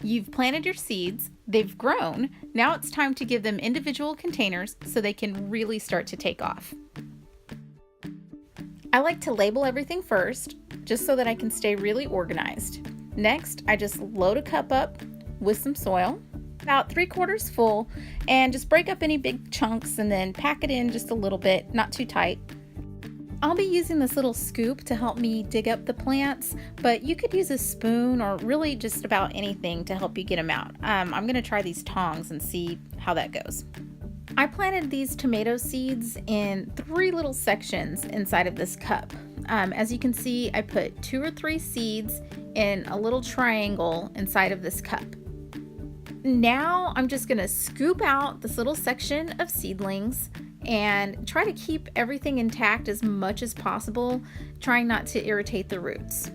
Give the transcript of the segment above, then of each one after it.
You've planted your seeds, they've grown, now it's time to give them individual containers so they can really start to take off. I like to label everything first, just so that I can stay really organized. Next, I just load a cup up with some soil, about 3/4 full, and just break up any big chunks and then pack it in just a little bit, not too tight. I'll be using this little scoop to help me dig up the plants, but you could use a spoon or really just about anything to help you get them out. I'm going to try these tongs and see how that goes. I planted these tomato seeds in 3 little sections inside of this cup. As you can see, I put 2 or 3 seeds in a little triangle inside of this cup. Now I'm just going to scoop out this little section of seedlings and try to keep everything intact as much as possible, trying not to irritate the roots.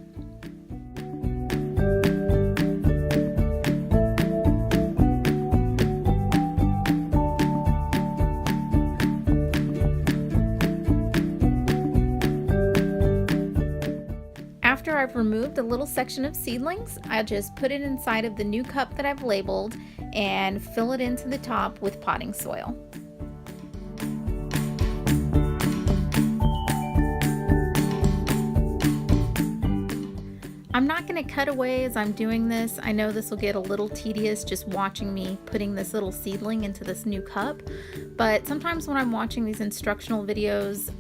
After I've removed a little section of seedlings, I'll just put it inside of the new cup that I've labeled and fill it into the top with potting soil. I'm not going to cut away as I'm doing this. I know this will get a little tedious just watching me putting this little seedling into this new cup, but sometimes when I'm watching these instructional videos,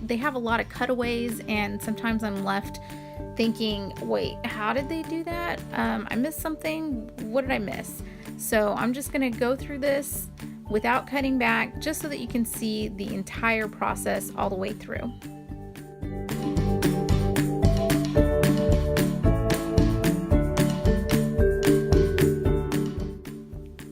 they have a lot of cutaways, and sometimes I'm left thinking, wait, how did they do that? I missed something. What did I miss? So I'm just going to go through this without cutting back, just so that you can see the entire process all the way through.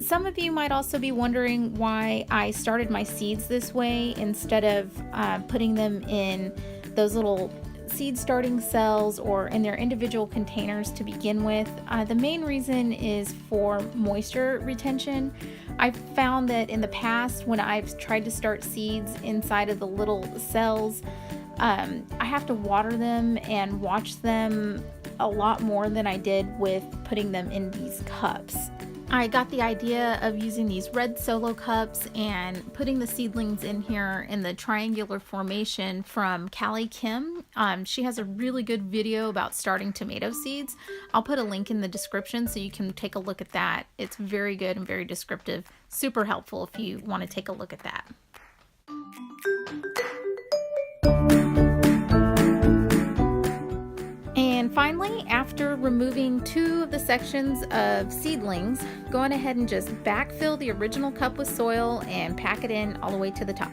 Some of you might also be wondering why I started my seeds this way instead of putting them in those little seed starting cells or in their individual containers to begin with. The main reason is for moisture retention. I've found that in the past when I've tried to start seeds inside of the little cells, I have to water them and watch them a lot more than I did with putting them in these cups. I got the idea of using these red solo cups and putting the seedlings in here in the triangular formation from Callie Kim. She has a really good video about starting tomato seeds. I'll put a link in the description so you can take a look at that. It's very good and very descriptive. Super helpful if you want to take a look at that. And finally, after removing 2 of the sections of seedlings, go on ahead and just backfill the original cup with soil and pack it in all the way to the top.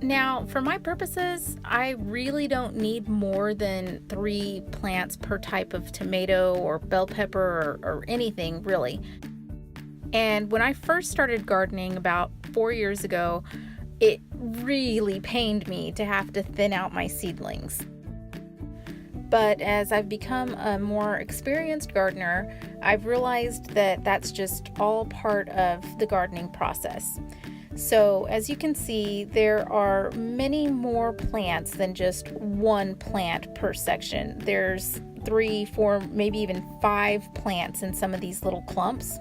Now, for my purposes, I really don't need more than 3 plants per type of tomato or bell pepper or anything really. And when I first started gardening about 4 years ago, it really pained me to have to thin out my seedlings. But as I've become a more experienced gardener, I've realized that that's just all part of the gardening process. So as you can see, there are many more plants than just 1 plant per section. There's 3, 4, maybe even 5 plants in some of these little clumps.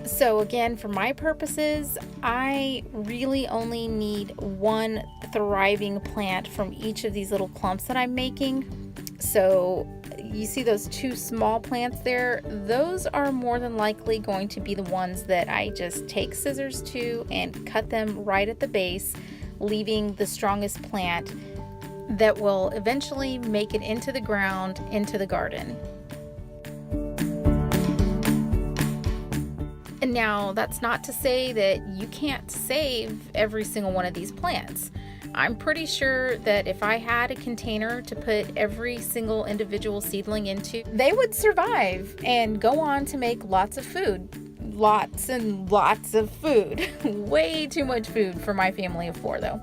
So again, for my purposes, I really only need 1 thriving plant from each of these little clumps that I'm making. So you see those 2 small plants there, those are more than likely going to be the ones that I just take scissors to and cut them right at the base, leaving the strongest plant that will eventually make it into the ground, into the garden. And now that's not to say that you can't save every single one of these plants. I'm pretty sure that if I had a container to put every single individual seedling into, they would survive and go on to make lots of food. Lots and lots of food. Way too much food for my family of 4 though.